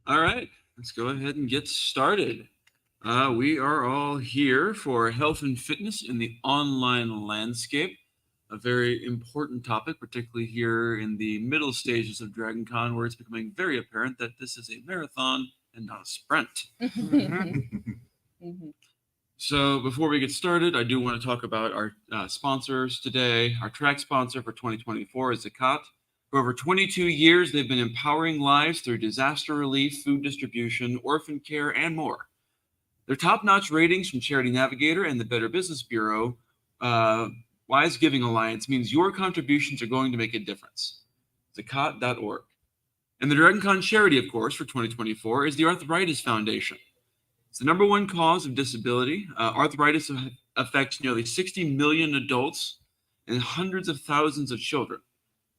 All right, let's go ahead and get started. We are all here for health and fitness in the online landscape, a very important topic, particularly here in the middle stages of Dragon Con, where it's becoming very apparent that this is a marathon and not a sprint. So before we get started, I do want to talk about our sponsors today. Our track sponsor for 2024 is Zakat. For over 22 years, they've been empowering lives through disaster relief, food distribution, orphan care, and more. Their top-notch ratings from Charity Navigator and the Better Business Bureau, Wise Giving Alliance, means your contributions are going to make a difference. Zakat.org. And the Dragon Con charity, of course, for 2024 is the Arthritis Foundation. It's the number one cause of disability. Arthritis affects nearly 60 million adults and hundreds of thousands of children.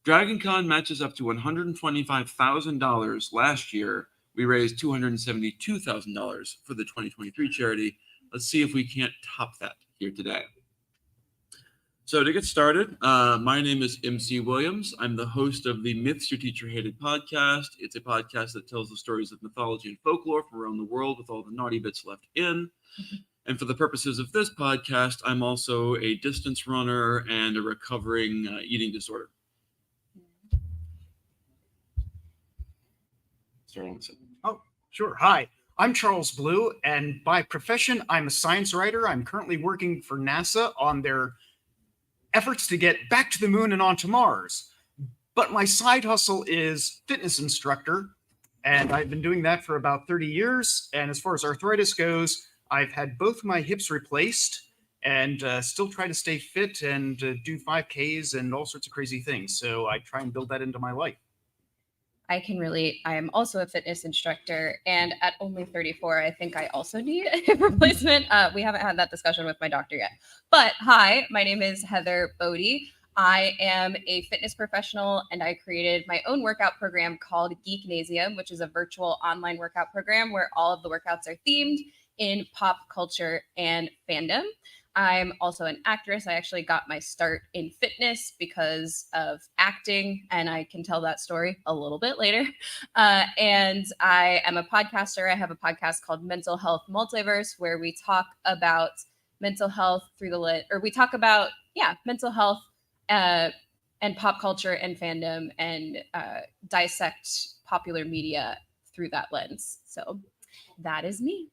Dragon Con matches up to $125,000 last year. We raised $272,000 for the 2023 charity. Let's see if we can't top that here today. So to get started, my name is MC Williams. I'm the host of the Myths Your Teacher Hated podcast. It's a podcast that tells the stories of mythology and folklore from around the world with all the naughty bits left in. And for the purposes of this podcast, I'm also a distance runner and a recovering eating disorder. Oh, sure. Hi, I'm Charles Blue, and by profession, I'm a science writer. I'm currently working for NASA on their efforts to get back to the moon and onto Mars. But my side hustle is fitness instructor, and I've been doing that for about 30 years. And as far as arthritis goes, I've had both my hips replaced and still try to stay fit and do 5Ks and all sorts of crazy things. So I try and build that into my life. I can relate. I am also a fitness instructor, and at only 34, I think I also need a hip replacement. We haven't had that discussion with my doctor yet. But hi, my name is Heather Bodie. I am a fitness professional, and I created my own workout program called Geeknasium, which is a virtual online workout program where all of the workouts are themed in pop culture and fandom. I'm also an actress. I actually got my start in fitness because of acting, and I can tell that story a little bit later. And I am a podcaster. I have a podcast called Mental Health Multiverse, where we talk about mental health through the lens, or we talk about, mental health and pop culture and fandom, and dissect popular media through that lens. So that is me.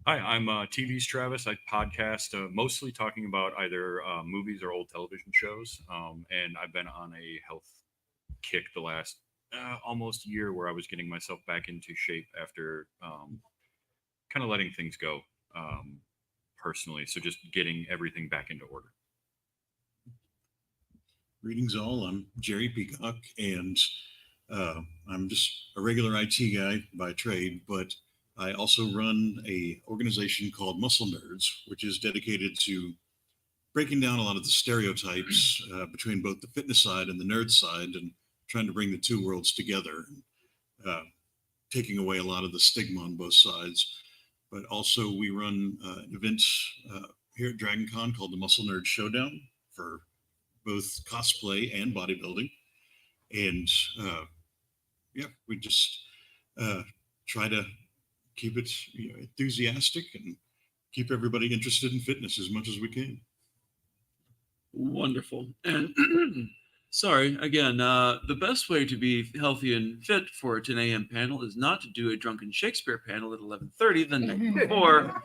Hi, I'm TV's Travis. I podcast mostly talking about either movies or old television shows. And I've been on a health kick the last almost year where I was getting myself back into shape after kind of letting things go personally. So just getting everything back into order. Greetings all. I'm Jerry Peacock, and I'm just a regular IT guy by trade, but I also run a organization called Muscle Nerds, which is dedicated to breaking down a lot of the stereotypes between both the fitness side and the nerd side, and trying to bring the two worlds together, taking away a lot of the stigma on both sides. But also we run an event here at Dragon Con called the Muscle Nerd Showdown for both cosplay and bodybuilding. And we just try to keep it enthusiastic and keep everybody interested in fitness as much as we can. Wonderful. And Sorry, again, the best way to be healthy and fit for a 10 a.m. panel is not to do a drunken Shakespeare panel at 11:30 the night before.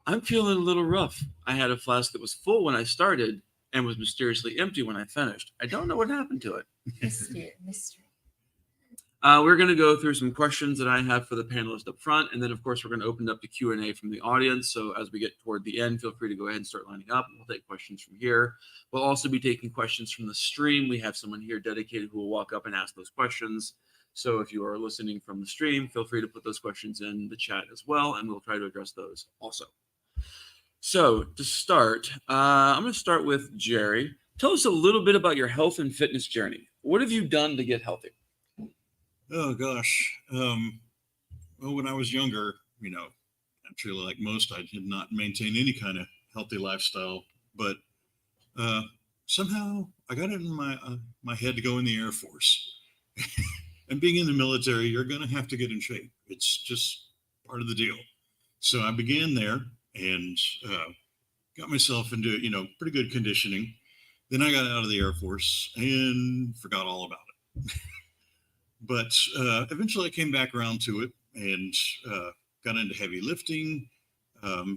I'm feeling a little rough. I had a flask that was full when I started and was mysteriously empty when I finished. I don't know what happened to it. Mystery. We're going to go through some questions that I have for the panelists up front, and then, of course, we're going to open up the Q&A from the audience. So as we get toward the end, feel free to go ahead and start lining up. We'll take questions from here. We'll also be taking questions from the stream. We have someone here dedicated who will walk up and ask those questions. So if you are listening from the stream, feel free to put those questions in the chat as well, and we'll try to address those also. So to start, I'm going to start with Jerry. Tell us a little bit about your health and fitness journey. What have you done to get healthy? Oh gosh. Well, when I was younger, naturally, like most, I did not maintain any kind of healthy lifestyle. But somehow I got it in my head to go in the Air Force. And being in the military, you're going to have to get in shape. It's just part of the deal. So I began there and got myself into pretty good conditioning. Then I got out of the Air Force and forgot all about it. But eventually I came back around to it and got into heavy lifting. That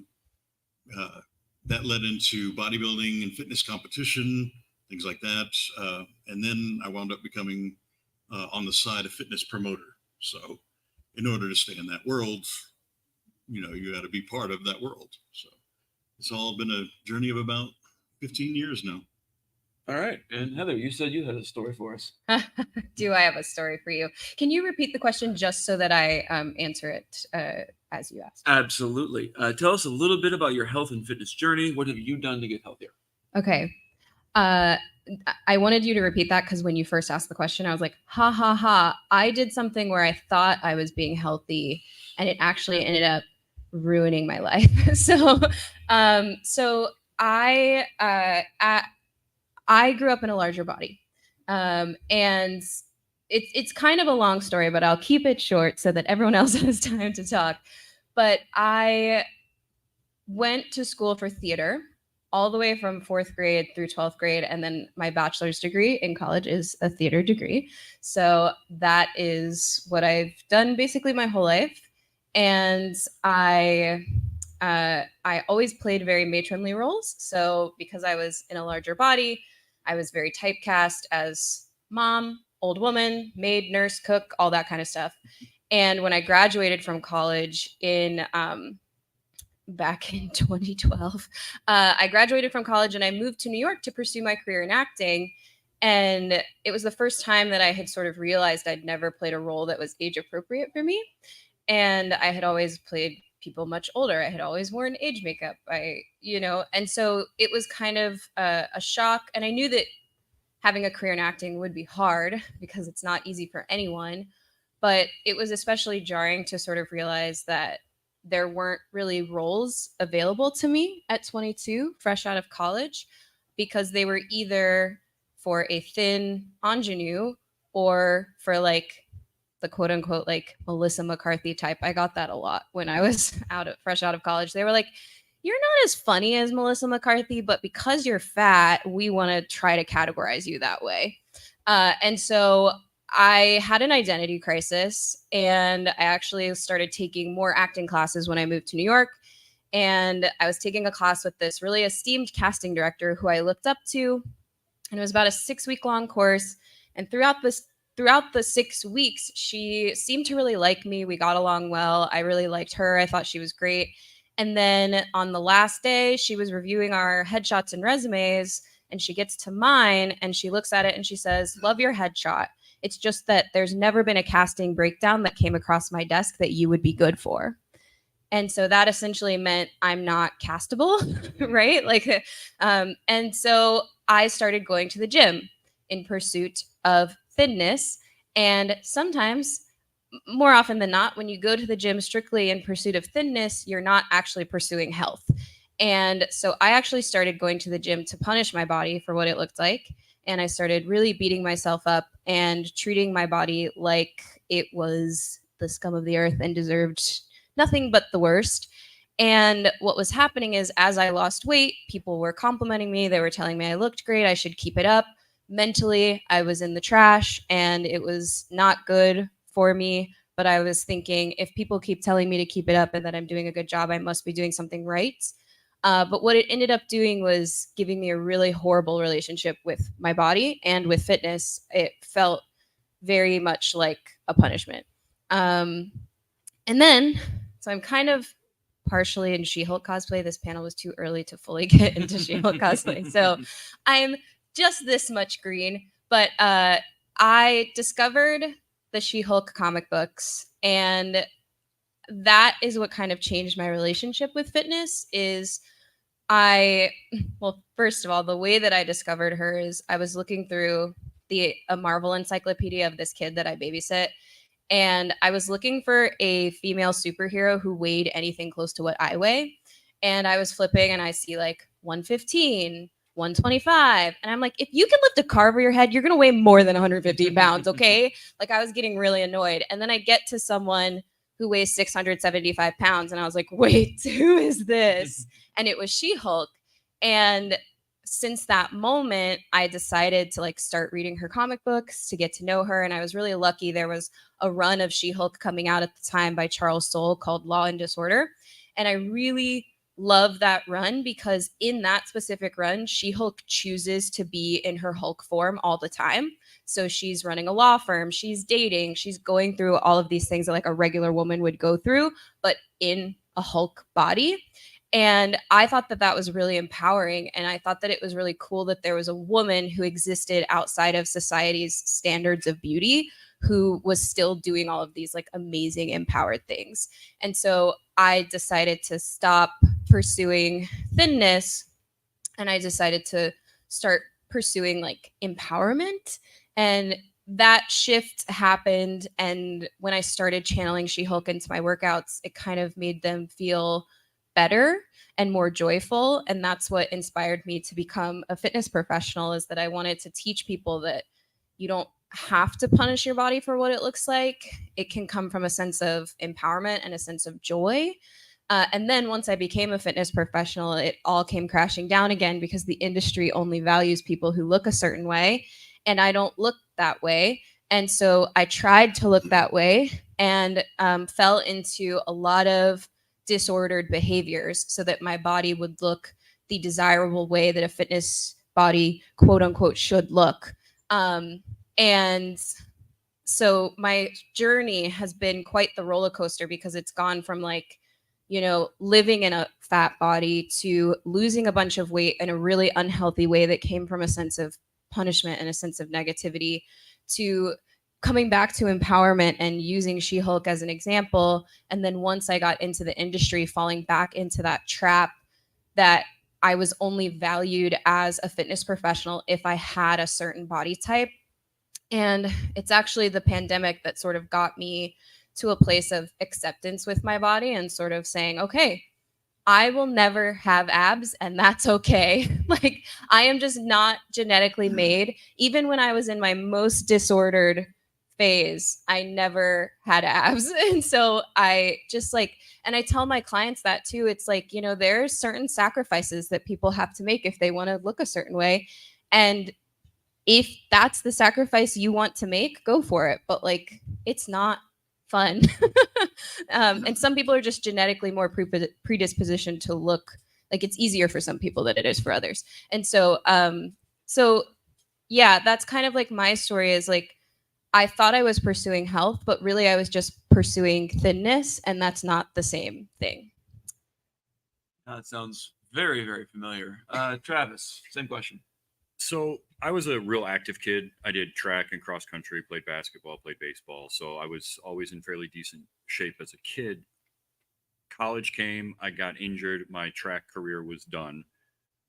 led into bodybuilding and fitness competition, things like that. And then I wound up becoming on the side a fitness promoter. So in order to stay in that world, you got to be part of that world. So it's all been a journey of about 15 years now. All right. And Heather, you said you had a story for us. Do I have a story for you? Can you repeat the question just so that I answer it as you asked? Absolutely. Tell us a little bit about your health and fitness journey. What have you done to get healthier? Okay. I wanted you to repeat that because when you first asked the question, I was like, ha, ha, ha. I did something where I thought I was being healthy and it actually ended up ruining my life. So I grew up in a larger body. And it's kind of a long story, but I'll keep it short so that everyone else has time to talk. But I went to school for theater all the way from 4th grade through 12th grade. And then my bachelor's degree in college is a theater degree. So that is what I've done basically my whole life. And I always played very matronly roles. So because I was in a larger body, I was very typecast as mom, old woman, maid, nurse, cook, all that kind of stuff. And when I graduated from college back in 2012, I graduated from college and I moved to New York to pursue my career in acting. And it was the first time that I had sort of realized I'd never played a role that was age appropriate for me. And I had always played people much older. I had always worn age makeup. And so it was kind of a shock. And I knew that having a career in acting would be hard because it's not easy for anyone. But it was especially jarring to sort of realize that there weren't really roles available to me at 22, fresh out of college, because they were either for a thin ingenue or for like the quote unquote like Melissa McCarthy type. I got that a lot when I was fresh out of college. They were like, you're not as funny as Melissa McCarthy, but because you're fat, we want to try to categorize you that way. And so I had an identity crisis, and I actually started taking more acting classes when I moved to New York. And I was taking a class with this really esteemed casting director who I looked up to. And it was about a 6-week-long course. And throughout the 6 weeks, she seemed to really like me. We got along well. I really liked her. I thought she was great. And then on the last day, she was reviewing our headshots and resumes, and she gets to mine and she looks at it and she says, "Love your headshot. It's just that there's never been a casting breakdown that came across my desk that you would be good for." And so that essentially meant I'm not castable, right? And so I started going to the gym in pursuit of thinness. And sometimes, more often than not, when you go to the gym strictly in pursuit of thinness, you're not actually pursuing health. And so I actually started going to the gym to punish my body for what it looked like. And I started really beating myself up and treating my body like it was the scum of the earth and deserved nothing but the worst. And what was happening is, as I lost weight, people were complimenting me. They were telling me I looked great. I should keep it up. mentally, I was in the trash and it was not good for me. But I was thinking, if people keep telling me to keep it up and that I'm doing a good job, I must be doing something right. But what it ended up doing was giving me a really horrible relationship with my body and with fitness. It felt very much like a punishment. Um, and then, so I'm kind of partially in She-Hulk cosplay. This panel was too early to fully get into She-Hulk cosplay. So I'm just this much green. But I discovered the She-Hulk comic books, and that is what kind of changed my relationship with fitness. Is well, first of all, the way that I discovered her is I was looking through a Marvel encyclopedia of this kid that I babysit, and I was looking for a female superhero who weighed anything close to what I weigh. And I was flipping and I see like 115, 125. And I'm like, if you can lift a car over your head, you're going to weigh more than 115 pounds. Okay. Like I was getting really annoyed. And then I get to someone who weighs 675 pounds. And I was like, wait, who is this? And it was She-Hulk. And since that moment, I decided to like start reading her comic books to get to know her. And I was really lucky. There was a run of She-Hulk coming out at the time by Charles Soule called Law and Disorder. And I really love that run because in that specific run, She-Hulk chooses to be in her Hulk form all the time. So she's running a law firm, she's dating, she's going through all of these things that like a regular woman would go through, but in a Hulk body. And I thought that that was really empowering. And I thought that it was really cool that there was a woman who existed outside of society's standards of beauty who was still doing all of these like amazing empowered things. And so I decided to stop pursuing thinness and I decided to start pursuing like empowerment. And that shift happened. And when I started channeling She-Hulk into my workouts, it kind of made them feel better and more joyful. And that's what inspired me to become a fitness professional, is that I wanted to teach people that you don't have to punish your body for what it looks like. It can come from a sense of empowerment and a sense of joy. And then once I became a fitness professional, it all came crashing down again because the industry only values people who look a certain way. And I don't look that way. And so I tried to look that way and fell into a lot of disordered behaviors so that my body would look the desirable way that a fitness body, quote unquote, should look. And so my journey has been quite the roller coaster because it's gone from like, you know, living in a fat body to losing a bunch of weight in a really unhealthy way that came from a sense of punishment and a sense of negativity, to coming back to empowerment and using She-Hulk as an example. And then once I got into the industry, falling back into that trap that I was only valued as a fitness professional if I had a certain body type. And it's actually the pandemic that sort of got me to a place of acceptance with my body and sort of saying, okay, I will never have abs and that's okay. Like I am just not genetically made. Even when I was in my most disordered phase, I never had abs. And so I just like, and I tell my clients that too. It's like, you know, there's certain sacrifices that people have to make if they want to look a certain way. And if that's the sacrifice you want to make, go for it. But like, it's not fun. And some people are just genetically more predispositioned to look like it's easier for some people than it is for others. And so, yeah, that's kind of like my story is like, I thought I was pursuing health, but really I was just pursuing thinness, and that's not the same thing. That sounds very, very familiar. Travis, same question. So I was a real active kid. I did track and cross country, played basketball, played baseball. So I was always in fairly decent shape as a kid. College came, I got injured, my track career was done.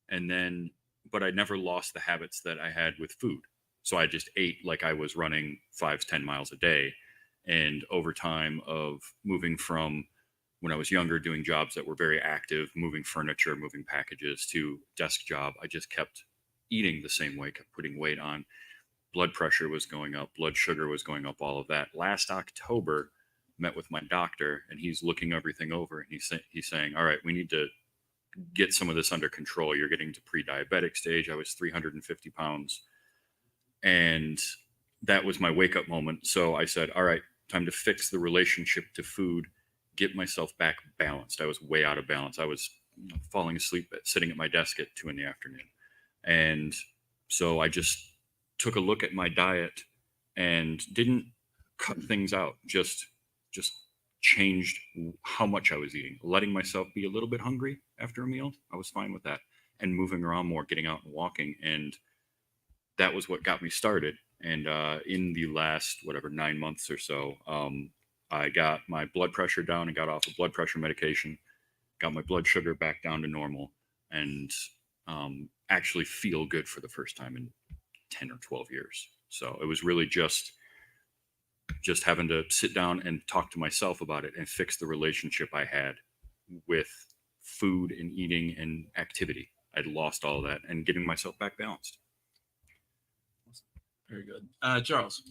And then, but I never lost the habits that I had with food. So I just ate like I was running 5-10 miles a day. And over time of moving from when I was younger, doing jobs that were very active, moving furniture, moving packages, to desk job, I just kept eating the same way, kept putting weight on. Blood pressure was going up, blood sugar was going up, all of that. Last October, met with my doctor, and he's looking everything over, and he's saying, all right, we need to get some of this under control. You're getting to pre-diabetic stage. I was 350 pounds And that was my wake up moment. So I said, all right, time to fix the relationship to food, get myself back balanced. I was way out of balance. I was falling asleep sitting at my desk at 2 p.m. And so I just took a look at my diet and didn't cut things out, just changed how much I was eating, letting myself be a little bit hungry after a meal. I was fine with that, and moving around more, getting out and walking. And that was what got me started. And in the last 9 months or so, I got my blood pressure down and got off of blood pressure medication, got my blood sugar back down to normal, and actually feel good for the first time in 10 or 12 years. So it was really just having to sit down and talk to myself about it and fix the relationship I had with food and eating and activity. I'd lost all that, and getting myself back balanced. Very good. Charles.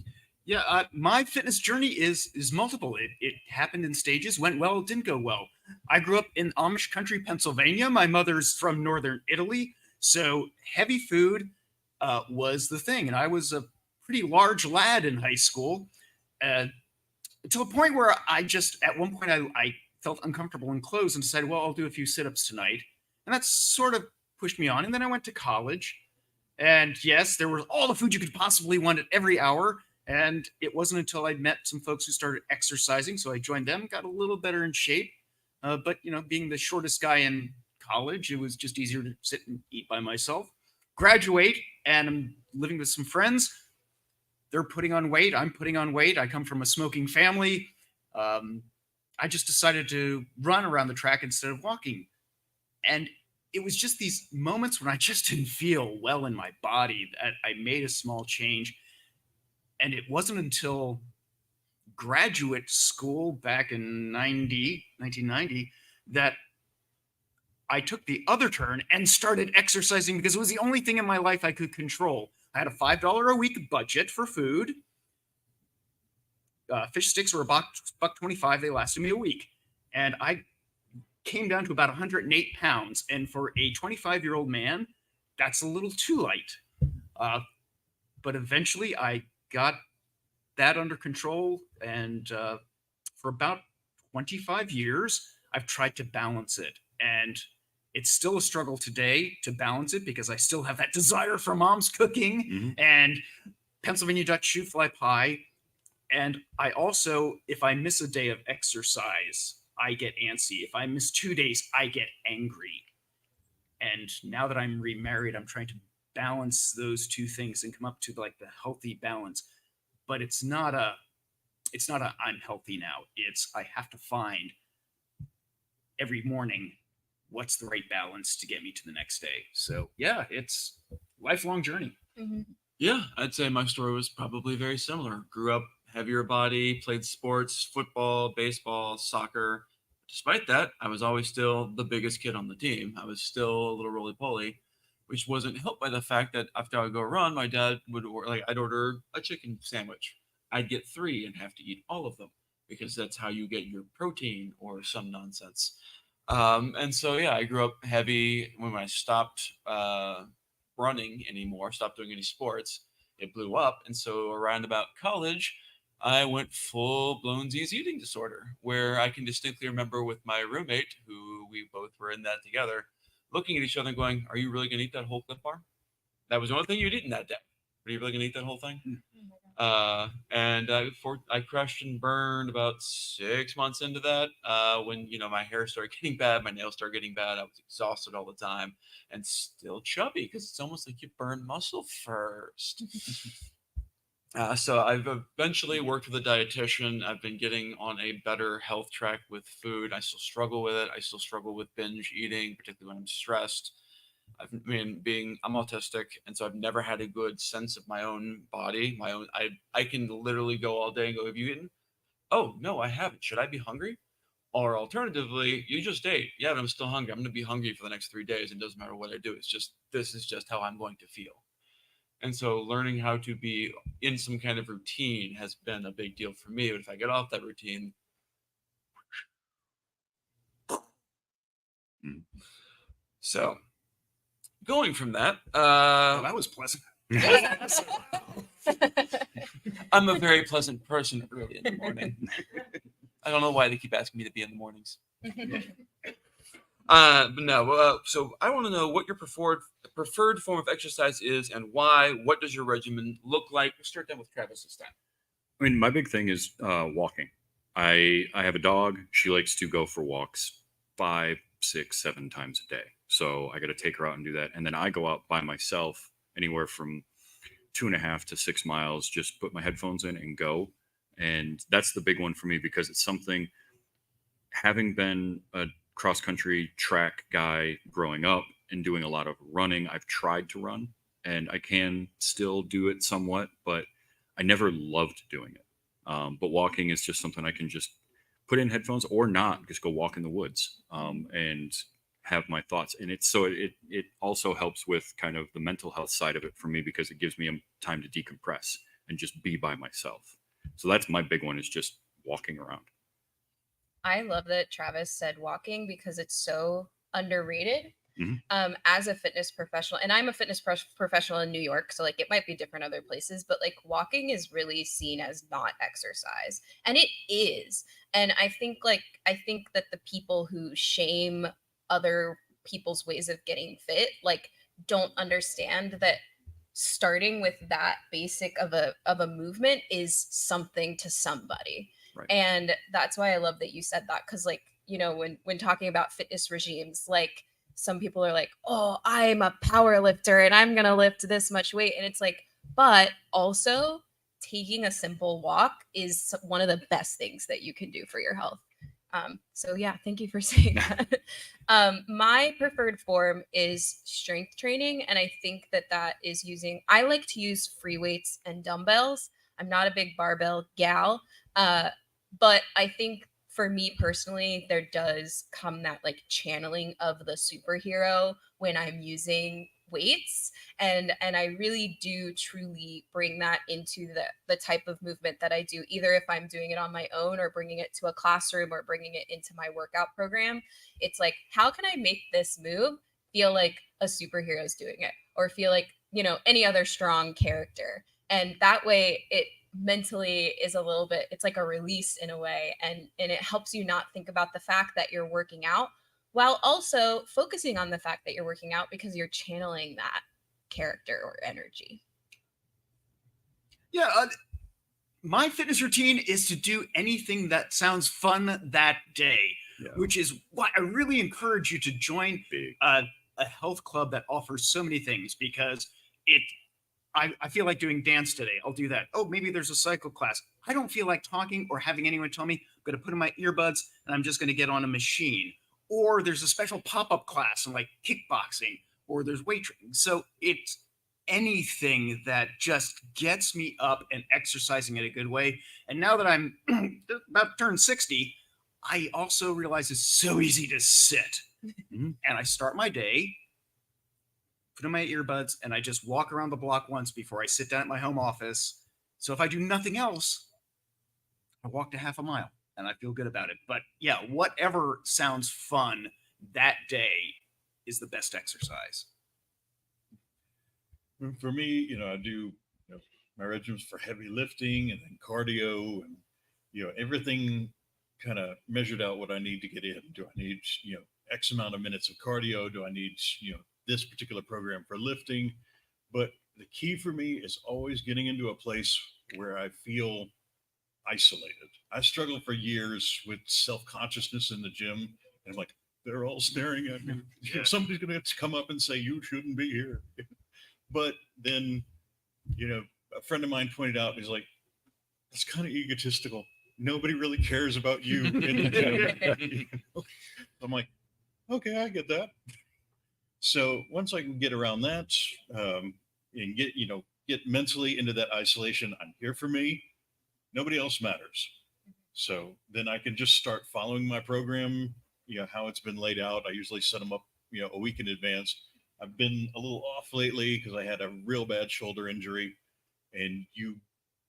Yeah, my fitness journey is multiple. It happened in stages, went well, didn't go well. I grew up in Amish country, Pennsylvania. My mother's from northern Italy, so heavy food was the thing. And I was a pretty large lad in high school, to a point where at one point, I felt uncomfortable in clothes and decided, well, I'll do a few sit-ups tonight. And that sort of pushed me on. And then I went to college. And yes, there was all the food you could possibly want at every hour. And it wasn't until I'd met some folks who started exercising, so I joined them, got a little better in shape. But, being the shortest guy in college, it was just easier to sit and eat by myself. Graduate, and I'm living with some friends. They're putting on weight. I'm putting on weight. I come from a smoking family. I just decided to run around the track instead of walking. And it was just these moments when I just didn't feel well in my body that I made a small change. And it wasn't until graduate school back in 1990, that I took the other turn and started exercising, because it was the only thing in my life I could control. I had a $5 a week budget for food. Fish sticks were $1.25. They lasted me a week. And I came down to about 108 pounds. And for a 25-year-old man, that's a little too light. But eventually I got that under control. And for about 25 years, I've tried to balance it. And it's still a struggle today to balance it, because I still have that desire for mom's cooking and Pennsylvania Dutch shoe fly pie. And I also, if I miss a day of exercise, I get antsy. If I miss 2 days, I get angry. And now that I'm remarried, I'm trying to balance those two things and come up to the healthy balance. But it's not a I'm healthy now. It's I have to find every morning what's the right balance to get me to the next day. So yeah, it's a lifelong journey. Mm-hmm. Yeah, I'd say my story was probably very similar. Grew up heavier body, played sports, football, baseball, soccer. Despite that, I was always still the biggest kid on the team. I was still a little roly-poly, which wasn't helped by the fact that after I would go run, my dad would I'd order a chicken sandwich. I'd get 3 and have to eat all of them, because that's how you get your protein or some nonsense. And so, yeah, I grew up heavy. When I stopped running anymore, stopped doing any sports, it blew up. And so around about college, I went full-blown easy eating disorder, where I can distinctly remember with my roommate, who we both were in that together, looking at each other and going, are you really going to eat that whole Clif Bar? That was the only thing you'd eaten that day. Are you really going to eat that whole thing? And I crashed and burned about 6 months into that, when my hair started getting bad, my nails started getting bad. I was exhausted all the time and still chubby, because it's almost like you burn muscle first. So I've eventually worked with a dietitian. I've been getting on a better health track with food. I still struggle with it. I still struggle with binge eating, particularly when I'm stressed. I'm autistic, and so I've never had a good sense of my own body. I can literally go all day and go, have you eaten? Oh, no, I haven't. Should I be hungry? Or alternatively, you just ate. Yeah, but I'm still hungry. I'm going to be hungry for the next 3 days. It doesn't matter what I do. This is just how I'm going to feel. And so learning how to be in some kind of routine has been a big deal for me. But if I get off that routine, so going from that, Oh, that was pleasant. I'm a very pleasant person early in the morning. I don't know why they keep asking me to be in the mornings. But no. So I want to know what your preferred form of exercise is and why. What does your regimen look like? We'll start down with Travis this time. I mean, my big thing is walking. I have a dog. She likes to go for walks 5, 6, 7 times a day. So I got to take her out and do that. And then I go out by myself anywhere from 2.5 to 6 miles, just put my headphones in and go. And that's the big one for me because it's something, having been a cross country track guy growing up and doing a lot of running, I've tried to run and I can still do it somewhat, but I never loved doing it. But walking is just something I can just put in headphones or not, just go walk in the woods and have my thoughts. And it also helps with kind of the mental health side of it for me because it gives me time to decompress and just be by myself. So that's my big one, is just walking around. I love that Travis said walking because it's so underrated. Mhm. As a fitness professional, and I'm a fitness professional in New York, so like it might be different other places, but like walking is really seen as not exercise, and it is. And I think that the people who shame other people's ways of getting fit like don't understand that starting with that basic of a movement is something to somebody. Right. And that's why I love that you said that, because like, when talking about fitness regimes, like some people are like, oh, I'm a power lifter and I'm gonna lift this much weight. And it's like, but also taking a simple walk is one of the best things that you can do for your health. So yeah, thank you for saying that. My preferred form is strength training, and I think that is I like to use free weights and dumbbells. I'm not a big barbell gal, but I think for me personally, there does come that like channeling of the superhero when I'm using weights, and I really do truly bring that into the type of movement that I do, either if I'm doing it on my own or bringing it to a classroom or bringing it into my workout program. It's like, how can I make this move feel like a superhero is doing it, or feel like, any other strong character? And that way it mentally is a little bit, it's like a release in a way, and it helps you not think about the fact that you're working out while also focusing on the fact that you're working out because you're channeling that character or energy. Yeah, my fitness routine is to do anything that sounds fun that day, Yeah. which is why I really encourage you to join Big. a health club that offers so many things, because I feel like doing dance today. I'll do that. Oh, maybe there's a cycle class. I don't feel like talking or having anyone tell me. I'm going to put in my earbuds and I'm just going to get on a machine. Or there's a special pop-up class in like kickboxing, or there's weight training. So it's anything that just gets me up and exercising in a good way. And now that I'm about to turn 60, I also realize it's so easy to sit. Mhm. And I start my day, put in my earbuds, and I just walk around the block once before I sit down at my home office. So if I do nothing else, I walked a half a mile and I feel good about it. But yeah, whatever sounds fun that day is the best exercise. For me, I do my regimens for heavy lifting and then cardio and everything kind of measured out what I need to get in. Do I need X amount of minutes of cardio? Do I need this particular program for lifting? But the key for me is always getting into a place where I feel isolated. I struggled for years with self-consciousness in the gym, and I'm like, they're all staring at me. Yeah. Somebody's going to come up and say, you shouldn't be here. But then, a friend of mine pointed out, he's like, that's kind of egotistical. Nobody really cares about you in the gym. I'm like, okay, I get that. So once I can get around that and get mentally into that isolation, I'm here for me. Nobody else matters. So then I can just start following my program, how it's been laid out. I usually set them up, a week in advance. I've been a little off lately because I had a real bad shoulder injury, and you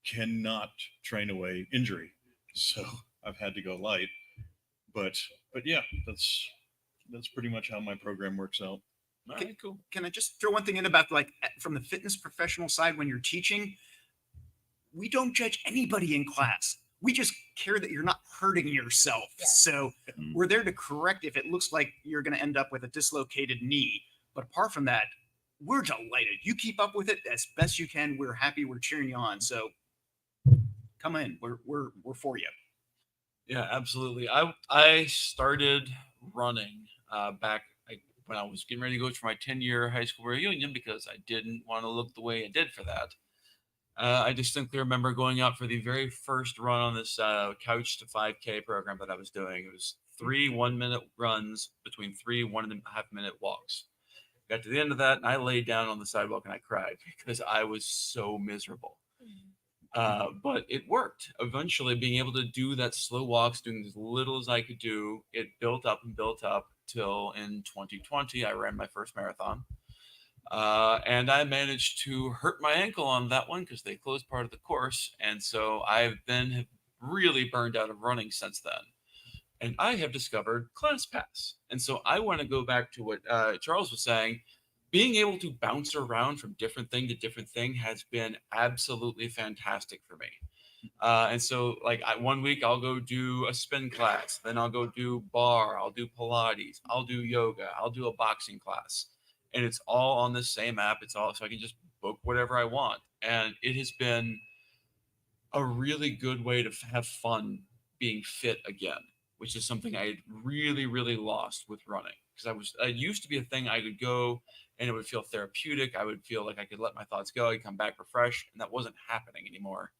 cannot train away injury. So I've had to go light. But yeah, that's pretty much how my program works out. All right, cool. Can I just throw one thing in about like from the fitness professional side when you're teaching? We don't judge anybody in class. We just care that you're not hurting yourself. Yes. So Mm. we're there to correct if it looks like you're going to end up with a dislocated knee. But apart from that, we're delighted. You keep up with it as best you can. We're happy. We're cheering you on. So come in. We're for you. Yeah, absolutely. I started running back when I was getting ready to go for my 10-year high school reunion because I didn't want to look the way I did for that. I distinctly remember going out for the very first run on this Couch to 5K program that I was doing. It was 3 1-minute runs between 3 1.5-minute walks. Got to the end of that, and I laid down on the sidewalk and I cried because I was so miserable. But it worked. Eventually, being able to do that slow walks, doing as little as I could do, it built up and built up till in 2020, I ran my first marathon. And I managed to hurt my ankle on that one because they closed part of the course. And so I've then have really burned out of running since then. And I have discovered ClassPass. And so I want to go back to what Charles was saying. Being able to bounce around from different thing to different thing has been absolutely fantastic for me. And so, like, one week I'll go do a spin class, then I'll go do bar, I'll do Pilates, I'll do yoga, I'll do a boxing class, and it's all on the same app. It's all so I can just book whatever I want, and it has been a really good way to have fun being fit again, which is something I had really, really lost with running because I used to be a thing I could go and it would feel therapeutic. I would feel like I could let my thoughts go. I'd come back refreshed, and that wasn't happening anymore.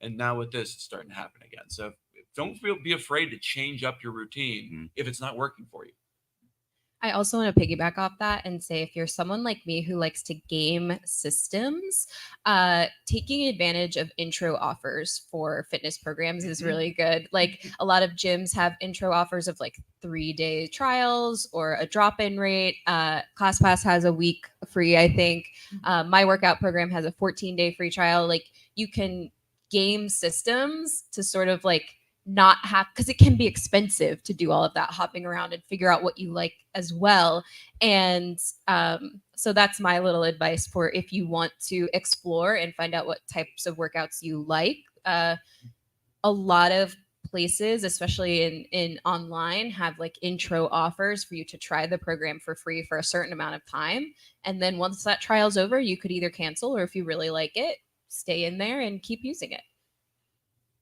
And now with this, it's starting to happen again. So don't be afraid to change up your routine if it's not working for you. I also want to piggyback off that and say if you're someone like me who likes to game systems, taking advantage of intro offers for fitness programs is really good. Like a lot of gyms have intro offers of like 3-day trials or a drop-in rate. ClassPass has a week free, I think. My workout program has a 14-day free trial. Like you can game systems to sort of like not have, because it can be expensive to do all of that hopping around and figure out what you like as well. And so that's my little advice for if you want to explore and find out what types of workouts you like. A lot of places, especially in online, have like intro offers for you to try the program for free for a certain amount of time. And then once that trial's over, you could either cancel or if you really like it, stay in there and keep using it.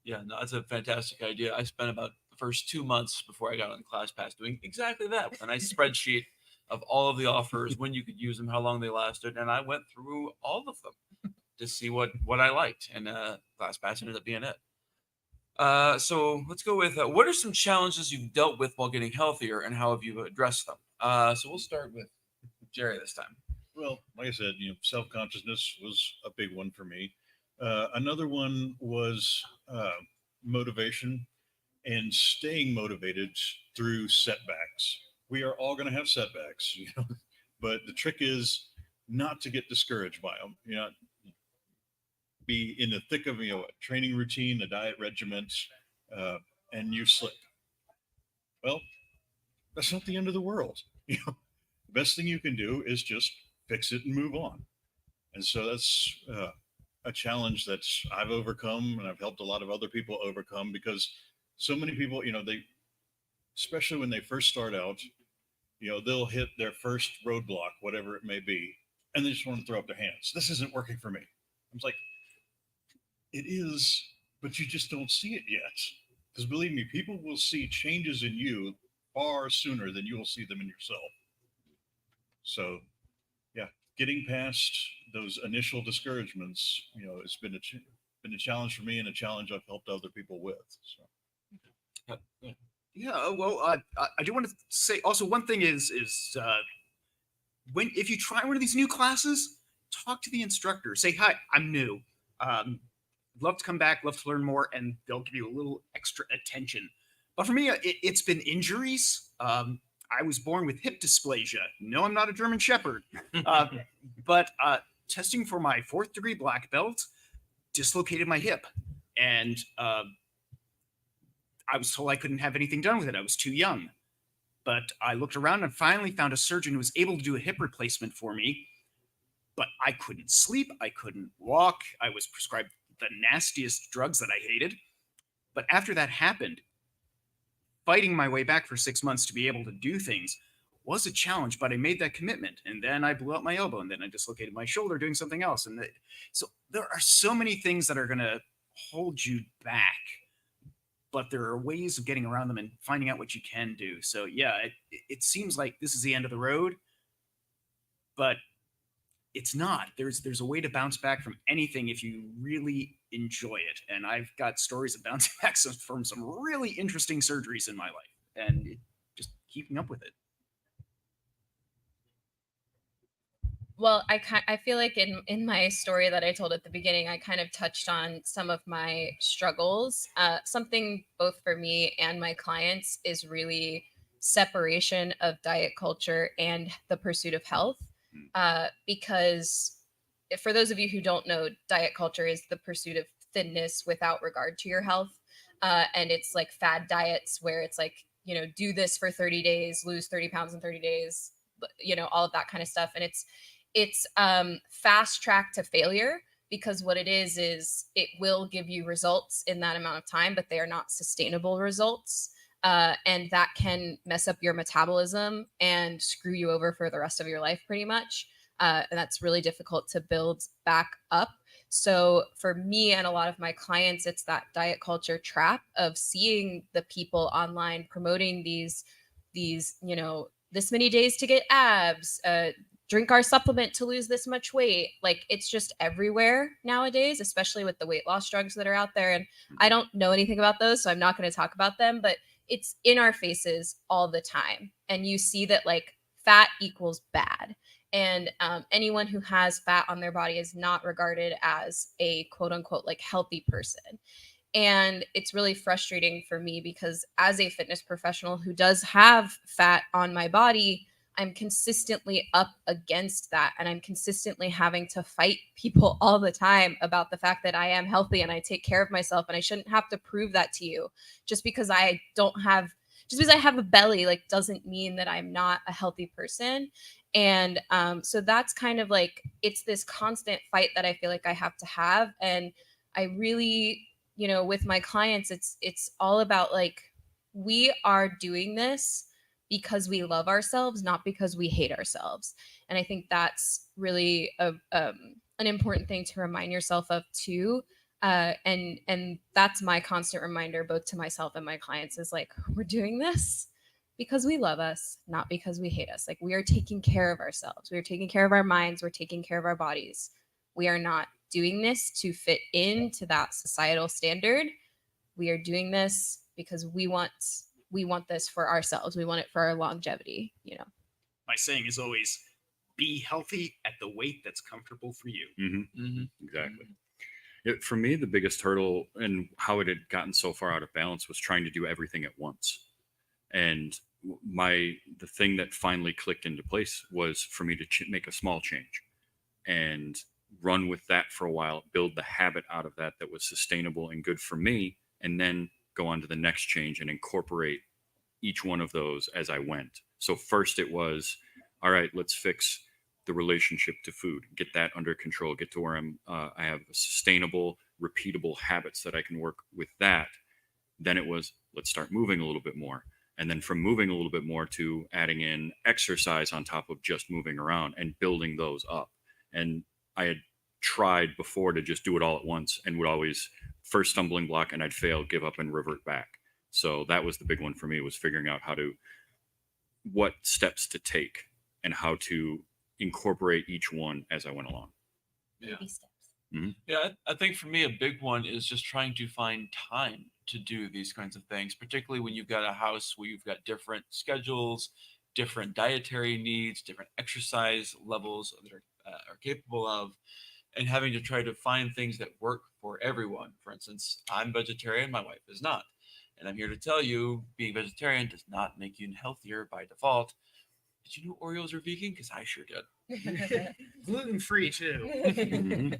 Yeah, no, that's a fantastic idea. I spent about the first 2 months before I got on ClassPass doing exactly that with a nice spreadsheet of all of the offers, when you could use them, how long they lasted, and I went through all of them to see what I liked, and ClassPass ended up being it. So let's go with what are some challenges you've dealt with while getting healthier, and how have you addressed them? So we'll start with Jerry this time. Well, like I said, self-consciousness was a big one for me. Another one was motivation and staying motivated through setbacks. We are all going to have setbacks, but the trick is not to get discouraged by them. Be in the thick of a training routine, a diet regimen, and you slip. Well, that's not the end of the world. The best thing you can do is just fix it and move on. And so that's a challenge that I've overcome, and I've helped a lot of other people overcome, because so many people, they, especially when they first start out, they'll hit their first roadblock, whatever it may be, and they just want to throw up their hands. This isn't working for me. I was like, it is, but you just don't see it yet. Because believe me, people will see changes in you far sooner than you will see them in yourself. So, yeah, getting past those initial discouragements, it's been a challenge for me, and a challenge I've helped other people with. So. Yeah, well, I do want to say also one thing is if you try one of these new classes, talk to the instructor. Say, hi, I'm new. Love to come back, love to learn more, and they'll give you a little extra attention. But for me, it's been injuries. I was born with hip dysplasia. No, I'm not a German Shepherd. But testing for my 4th degree black belt dislocated my hip. And I was told I couldn't have anything done with it. I was too young. But I looked around and finally found a surgeon who was able to do a hip replacement for me. But I couldn't sleep. I couldn't walk. I was prescribed the nastiest drugs that I hated. But after that happened, fighting my way back for 6 months to be able to do things was a challenge, but I made that commitment. And then I blew out my elbow, and then I dislocated my shoulder doing something else. So there are so many things that are going to hold you back, but there are ways of getting around them and finding out what you can do. So yeah, it seems like this is the end of the road, but it's not. There's a way to bounce back from anything if you really enjoy it. And I've got stories of bouncing back from some really interesting surgeries in my life, and just keeping up with it. Well, I feel like in my story that I told at the beginning, I kind of touched on some of my struggles. Something both for me and my clients is really separation of diet culture and the pursuit of health. Because for those of you who don't know, diet culture is the pursuit of thinness without regard to your health. And it's like fad diets where it's like, do this for 30 days, lose 30 pounds in 30 days, all of that kind of stuff. And it's fast track to failure, because what it is it will give you results in that amount of time, but they are not sustainable results. And that can mess up your metabolism and screw you over for the rest of your life pretty much. And that's really difficult to build back up. So for me and a lot of my clients, it's that diet culture trap of seeing the people online promoting these, this many days to get abs, drink our supplement to lose this much weight. Like, it's just everywhere nowadays, especially with the weight loss drugs that are out there. And I don't know anything about those, so I'm not going to talk about them, but it's in our faces all the time. And you see that like fat equals bad. And anyone who has fat on their body is not regarded as a quote unquote like healthy person. And it's really frustrating for me because as a fitness professional who does have fat on my body, I'm consistently up against that. And I'm consistently having to fight people all the time about the fact that I am healthy and I take care of myself. And I shouldn't have to prove that to you. Just because I have a belly, like, doesn't mean that I'm not a healthy person. And so that's kind of like, it's this constant fight that I feel like I have to have. And I really, with my clients, it's all about like, we are doing this because we love ourselves, not because we hate ourselves. And I think that's really an important thing to remind yourself of too. And that's my constant reminder, both to myself and my clients, is like, we're doing this because we love us, not because we hate us. Like, we are taking care of ourselves. We are taking care of our minds. We're taking care of our bodies. We are not doing this to fit into that societal standard. We are doing this because we want this for ourselves. We want it for our longevity, My saying is always, be healthy at the weight that's comfortable for you. Exactly. For me, the biggest hurdle and how it had gotten so far out of balance was trying to do everything at once. And the thing that finally clicked into place was for me to make a small change and run with that for a while, build the habit out of that was sustainable and good for me, and then go on to the next change and incorporate each one of those as I went. So first it was, all right, let's fix the relationship to food, get that under control, get to where I have sustainable, repeatable habits that I can work with that. Then it was, let's start moving a little bit more. And then from moving a little bit more to adding in exercise on top of just moving around and building those up. And I had tried before to just do it all at once and would always first stumbling block and I'd fail, give up and revert back. So that was the big one for me, was figuring out what steps to take and how to incorporate each one as I went along. Yeah. Baby steps. Yeah, I think for me, a big one is just trying to find time to do these kinds of things, particularly when you've got a house where you've got different schedules, different dietary needs, different exercise levels that are capable of, and having to try to find things that work for everyone. For instance, I'm vegetarian, my wife is not. And I'm here to tell you, being vegetarian does not make you healthier by default. Did you know Oreos are vegan? Because I sure did. Gluten-free too.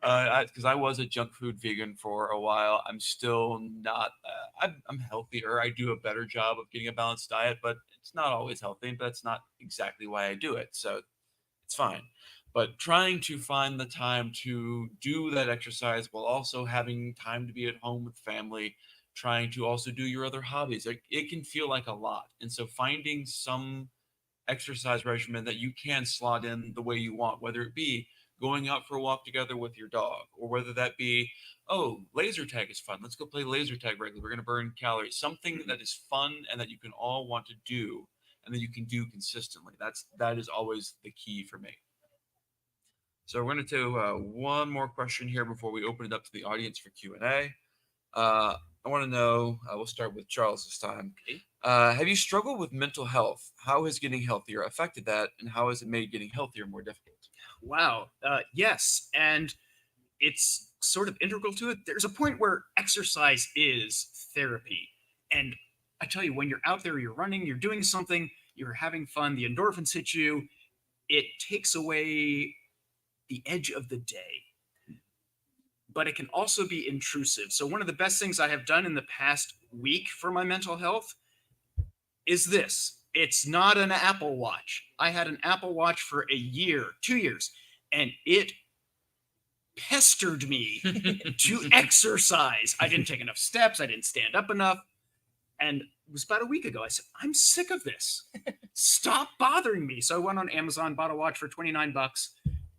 Because I was a junk food vegan for a while. I'm still not. I'm healthier. I do a better job of getting a balanced diet, but it's not always healthy. But that's not exactly why I do it. So it's fine. But trying to find the time to do that exercise while also having time to be at home with family, trying to also do your other hobbies, it can feel like a lot. And so finding some exercise regimen that you can slot in the way you want, whether it be going out for a walk together with your dog, or whether that be, oh, laser tag is fun. Let's go play laser tag regularly. We're going to burn calories. Something that is fun and that you can all want to do and that you can do consistently. That is always the key for me. So we're going to do one more question here before we open it up to the audience for Q&A. I want to know, we'll start with Charles this time. Okay. Have you struggled with mental health? How has getting healthier affected that? And how has it made getting healthier more difficult? Wow. Yes. And it's sort of integral to it. There's a point where exercise is therapy. And I tell you, when you're out there, you're running, you're doing something, you're having fun, the endorphins hit you, it takes away the edge of the day. But it can also be intrusive. So one of the best things I have done in the past week for my mental health is this. It's not an Apple Watch. I had an Apple Watch for a year, 2 years, and it pestered me to exercise. I didn't take enough steps. I didn't stand up enough. And it was about a week ago. I said, I'm sick of this. Stop bothering me. So I went on Amazon, bought a watch for $29,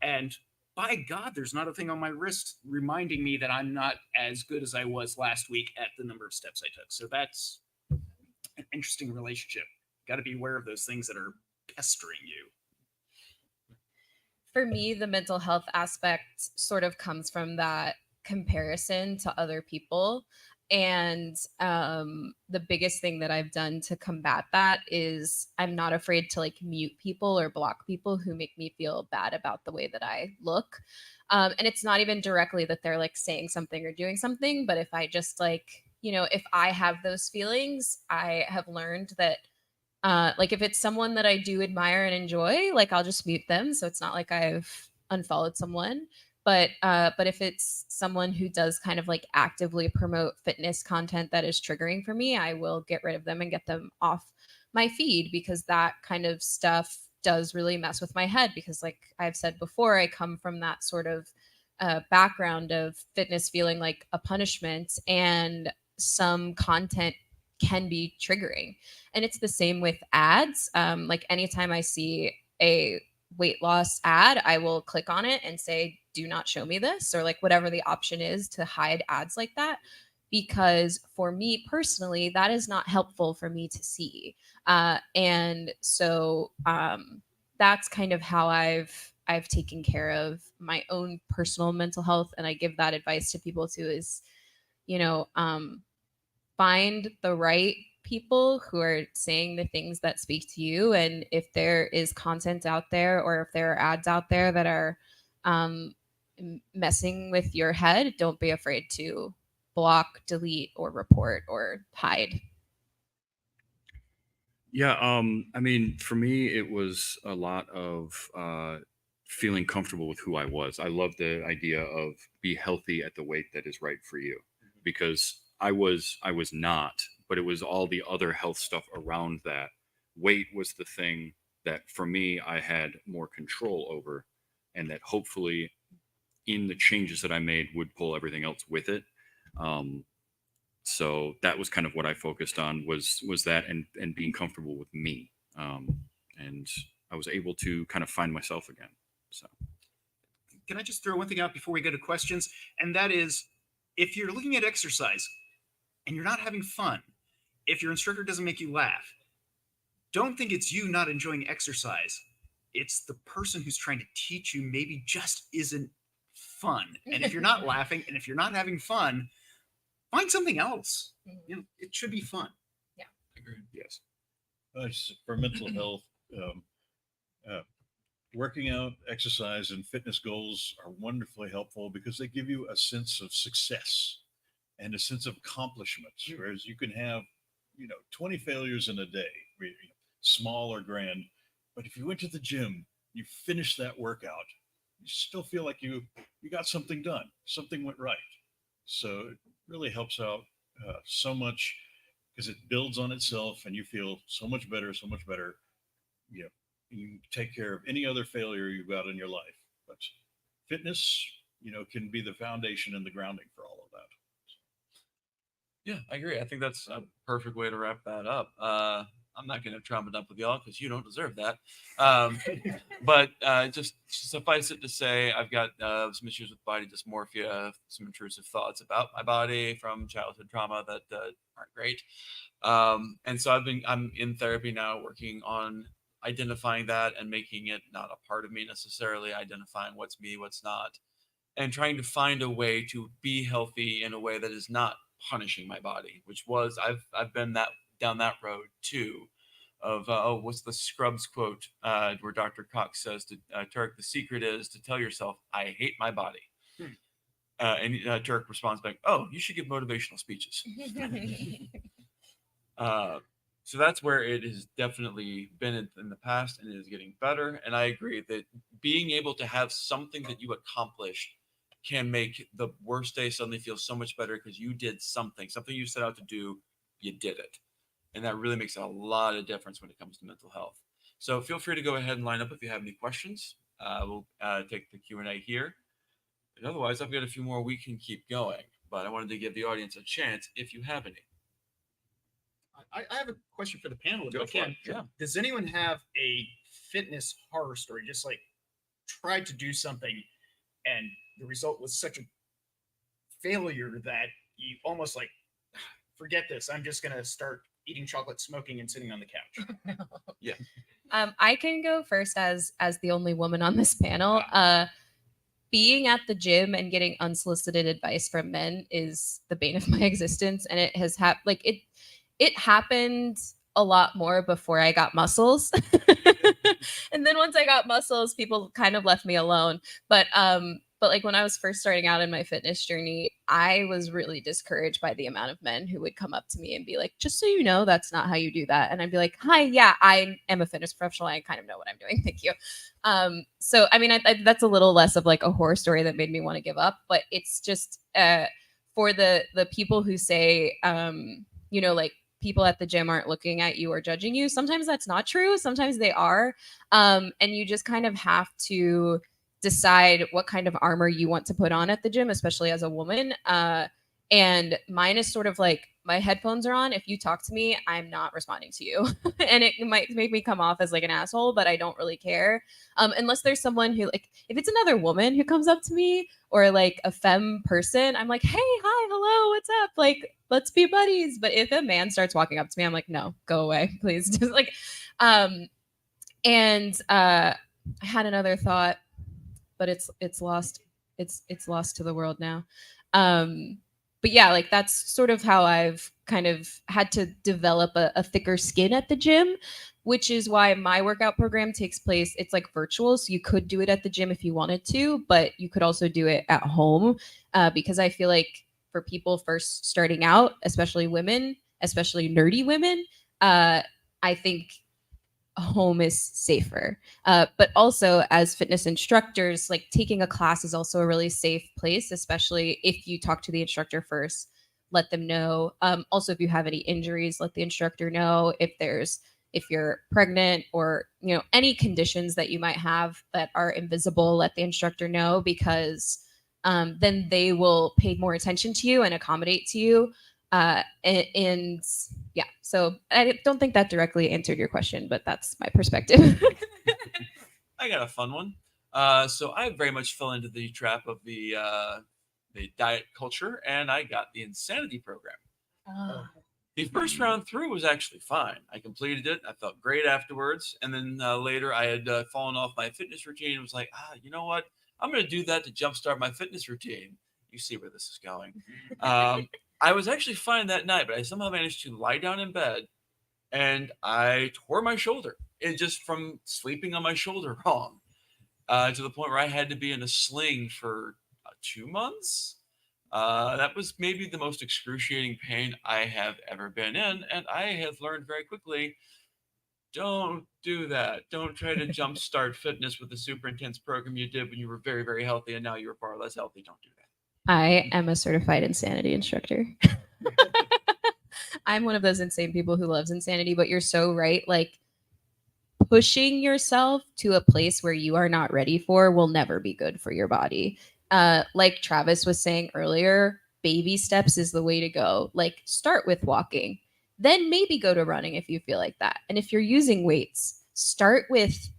and by God, there's not a thing on my wrist reminding me that I'm not as good as I was last week at the number of steps I took. So that's an interesting relationship. Got to be aware of those things that are pestering you. For me, the mental health aspect sort of comes from that comparison to other people. And the biggest thing that I've done to combat that is I'm not afraid to like mute people or block people who make me feel bad about the way that I look. And it's not even directly that they're like saying something or doing something, but if I just like, if I have those feelings, I have learned that like if it's someone that I do admire and enjoy, like I'll just mute them. So it's not like I've unfollowed someone. But if it's someone who does kind of like actively promote fitness content that is triggering for me, I will get rid of them and get them off my feed, because that kind of stuff does really mess with my head. Because like I've said before, I come from that sort of background of fitness feeling like a punishment, and some content can be triggering. And it's the same with ads. Like anytime I see a weight loss ad, I will click on it and say, do not show me this, or like whatever the option is to hide ads like that. Because for me personally, that is not helpful for me to see. And so that's kind of how I've taken care of my own personal mental health. And I give that advice to people too, is, find the right people who are saying the things that speak to you. And if there is content out there, or if there are ads out there that are messing with your head, don't be afraid to block, delete, or report or hide. Yeah, I mean, for me, it was a lot of feeling comfortable with who I was. I love the idea of be healthy at the weight that is right for you, because I was not, but it was all the other health stuff around that. Weight was the thing that for me I had more control over, and that hopefully in the changes that I made would pull everything else with it. So that was kind of what I focused on, was that, and being comfortable with me. And I was able to kind of find myself again. So Can I just throw one thing out before we go to questions? And that is, if you're looking at exercise and you're not having fun, if your instructor doesn't make you laugh, don't think it's you not enjoying exercise. It's the person who's trying to teach you maybe just isn't fun. And if you're not laughing and if you're not having fun, find something else. It should be fun. Agreed. yes. For mental health, working out, exercise, and fitness goals are wonderfully helpful because they give you a sense of success and a sense of accomplishment. Whereas you can have, 20 failures in a day, small or grand. But if you went to the gym, you finished that workout, you still feel like you got something done, something went right. So it really helps out so much because it builds on itself, and you feel so much better, so much better. You know, you can take care of any other failure you've got in your life, but fitness, can be the foundation and the grounding for all of that. Yeah, I agree. I think that's a perfect way to wrap that up. I'm not going to chop it up with y'all because you don't deserve that. But just suffice it to say, I've got some issues with body dysmorphia, some intrusive thoughts about my body from childhood trauma that aren't great. And so I'm in therapy now, working on identifying that and making it not a part of me necessarily, identifying what's me, what's not, and trying to find a way to be healthy in a way that is not punishing my body, which was I've been down that road too, of what's the Scrubs quote where Dr. Cox says to Turk, the secret is to tell yourself I hate my body. And Turk responds back, oh, you should give motivational speeches. So that's where it has definitely been in the past, and it is getting better. And I agree that being able to have something that you accomplished can make the worst day suddenly feel so much better because you did something you set out to do, you did it. And that really makes a lot of difference when it comes to mental health. So feel free to go ahead and line up if you have any questions. We'll take the Q&A here. And otherwise, I've got a few more we can keep going, but I wanted to give the audience a chance if you have any. I have a question for the panel. If Go I for can. it. Yeah. Does anyone have a fitness horror story? Just like tried to do something and the result was such a failure that you almost like, forget this. I'm just going to start eating chocolate, smoking, and sitting on the couch. Yeah. I can go first as the only woman on this panel. Being at the gym and getting unsolicited advice from men is the bane of my existence, and it has it happened a lot more before I got muscles. And then once I got muscles, people kind of left me alone. But like when I was first starting out in my fitness journey, I was really discouraged by the amount of men who would come up to me and be like, just so you know, that's not how you do that. And I'd be like, hi, yeah, I am a fitness professional. I kind of know what I'm doing. Thank you. So, I mean, that's a little less of like a horror story that made me want to give up, but it's just for the people who say, like, people at the gym aren't looking at you or judging you. Sometimes that's not true. Sometimes they are. And you just kind of have to decide what kind of armor you want to put on at the gym, especially as a woman. And mine is sort of like, my headphones are on. If you talk to me, I'm not responding to you. And it might make me come off as like an asshole, but I don't really care. Unless there's someone who, like, if it's another woman who comes up to me or like a femme person, I'm like, hey, hi, hello, what's up? Like, let's be buddies. But if a man starts walking up to me, I'm like, no, go away, please. Just like, I had another thought, but it's lost. It's lost to the world now. But yeah, like that's sort of how I've kind of had to develop a thicker skin at the gym, which is why my workout program takes place. It's like virtual. So you could do it at the gym if you wanted to, but you could also do it at home because I feel like for people first starting out, especially women, especially nerdy women, I think home is safer. But also as fitness instructors, like taking a class is also a really safe place, especially if you talk to the instructor first, let them know. Also, if you have any injuries, let the instructor know. If you're pregnant or, any conditions that you might have that are invisible, let the instructor know, because then they will pay more attention to you and accommodate to you. And yeah, so I don't think that directly answered your question, but that's my perspective. I got a fun one. So I very much fell into the trap of the diet culture, and I got the Insanity program. The first round through was actually fine. I completed it. I felt great afterwards. And then later I had fallen off my fitness routine and was like, you know what? I'm going to do that to jumpstart my fitness routine. You see where this is going. I was actually fine that night, but I somehow managed to lie down in bed and I tore my shoulder. It just from sleeping on my shoulder wrong to the point where I had to be in a sling for 2 months. That was maybe the most excruciating pain I have ever been in. And I have learned very quickly, don't do that. Don't try to jumpstart fitness with the super intense program you did when you were very, very healthy and now you're far less healthy. Don't do that. I am a certified insanity instructor. I'm one of those insane people who loves insanity, but you're so right. Like, pushing yourself to a place where you are not ready for will never be good for your body. Like Travis was saying earlier, baby steps is the way to go. Like, start with walking, then maybe go to running if you feel like that. And if you're using weights, start with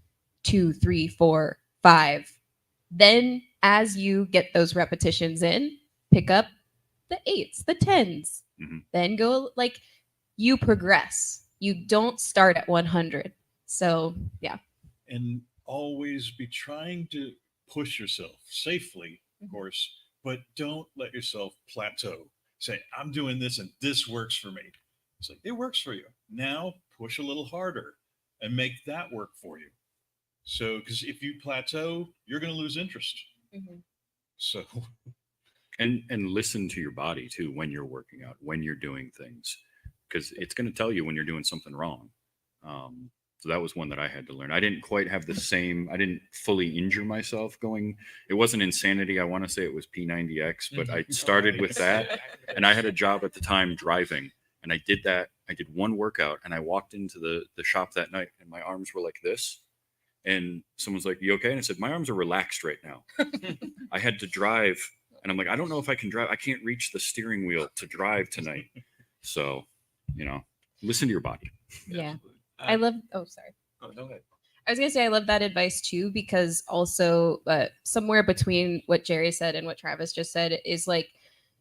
2, 3, 4, 5. Then, as you get those repetitions in, pick up the 8s, the 10s. Mhm. Then go, like, you progress. You don't start at 100. So, yeah. And always be trying to push yourself safely, of Mhm. course, but don't let yourself plateau. Say, I'm doing this and this works for me. It's like, it works for you. Now push a little harder and make that work for you. So, because if you plateau, you're going to lose interest. So, And listen to your body too when you're working out, when you're doing things, because it's going to tell you when you're doing something wrong. So that was one that I had to learn. I didn't quite have the same. I didn't fully injure myself going. It wasn't insanity. I want to say it was P90X, but I started with that, and I had a job at the time driving, and I did that. I did one workout, and I walked into the shop that night, and my arms were like this. And someone's like, "You okay?" And I said, "My arms are relaxed right now." I had to drive, and I'm like, "I don't know if I can drive. I can't reach the steering wheel to drive tonight." So, listen to your body. Yeah. Absolutely. I love, oh, sorry. Oh, go ahead. I was going to say, I love that advice too, because also somewhere between what Jerry said and what Travis just said is like,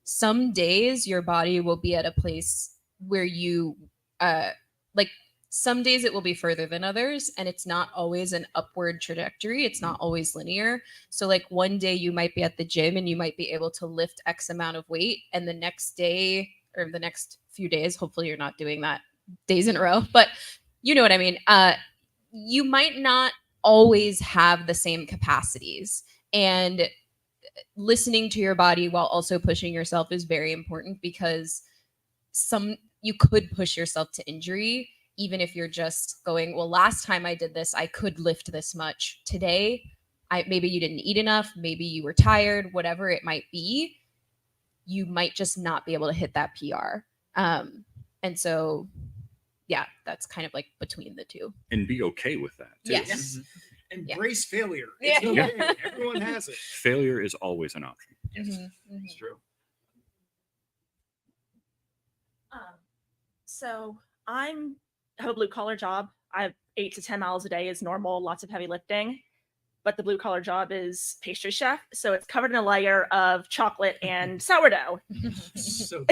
some days your body will be at a place where you, like, some days it will be further than others, and it's not always an upward trajectory. It's not always linear. So, like, one day you might be at the gym and you might be able to lift X amount of weight, and the next day or the next few days, hopefully you're not doing that days in a row, but you know what I mean? You might not always have the same capacities. And listening to your body while also pushing yourself is very important, because you could push yourself to injury even if you're just going, well, last time I did this, I could lift this much. Today, maybe you didn't eat enough, maybe you were tired, whatever it might be, you might just not be able to hit that PR. And so, yeah, that's kind of like between the two. And be okay with that too. Yes. Yes. Mm-hmm. Embrace failure. It's Yeah. okay. Everyone has it. Failure is always an option. It's true. So I have a blue collar job. I have 8 to 10 miles a day is normal, lots of heavy lifting. But the blue collar job is pastry chef. So it's covered in a layer of chocolate and sourdough. So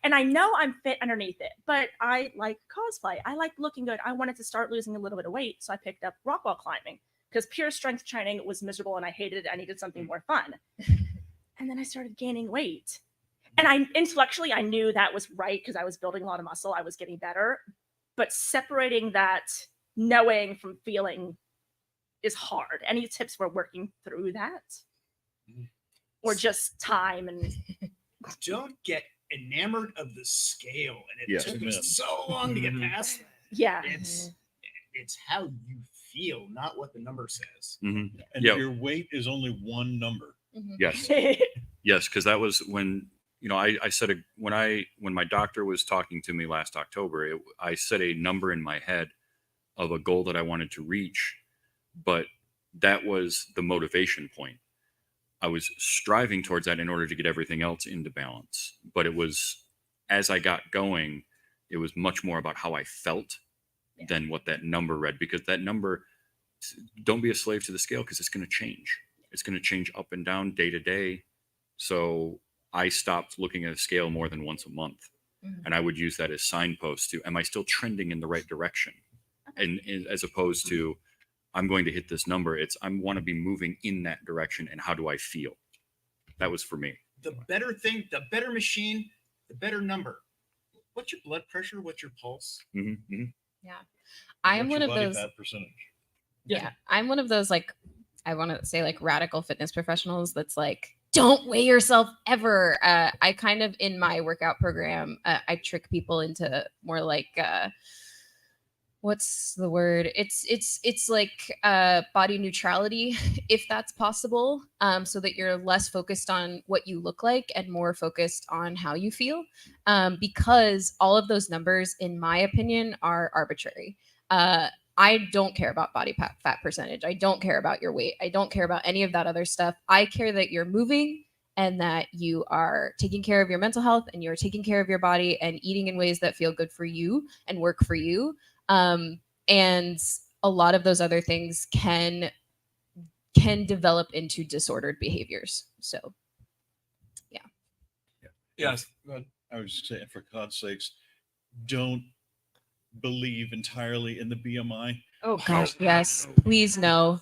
And I know I'm fit underneath it, but I like cosplay. I like looking good. I wanted to start losing a little bit of weight. So I picked up rock wall climbing because pure strength training was miserable and I hated it. I needed something more fun. And then I started gaining weight. And I intellectually, I knew that was right because I was building a lot of muscle. I was getting better. But separating that knowing from feeling is hard. Any tips for working through that? Or just time and don't get enamored of the scale. And it Yes. took me so long to get past that. yeah. It's how you feel, not what the number says. Mm-hmm. and Yeah. your weight is only one number. Yes. Yes, because that was when I said when my doctor was talking to me last October, I set a number in my head of a goal that I wanted to reach, but that was the motivation point. I was striving towards that in order to get everything else into balance. But it was, as I got going, it was much more about how I felt than what that number read, because that number, don't be a slave to the scale, because it's going to change. It's going to change up and down day to day. So I stopped looking at a scale more than once a month. And I would use that as signposts to, am I still trending in the right direction? And as opposed to, I'm going to hit this number. It's, I want to be moving in that direction. And how do I feel? That was for me. The better thing, the better machine, the better number. What's your blood pressure? What's your pulse? Mm-hmm. I am What's one your of body those. fat percentage? Yeah, I'm one of those, like, I want to say, like, radical fitness professionals that's like, don't weigh yourself ever. I kind of, in my workout program, I trick people into more like, what's the word? It's like body neutrality, if that's possible, so that you're less focused on what you look like and more focused on how you feel, because all of those numbers, in my opinion, are arbitrary. I don't care about body fat percentage. I don't care about your weight. I don't care about any of that other stuff. I care that you're moving and that you are taking care of your mental health and you're taking care of your body and eating in ways that feel good for you and work for you. And a lot of those other things can develop into disordered behaviors. So, yeah. Yes. Go ahead. I was saying, for God's sakes, don't believe entirely in the BMI. Oh gosh, yes. Please no.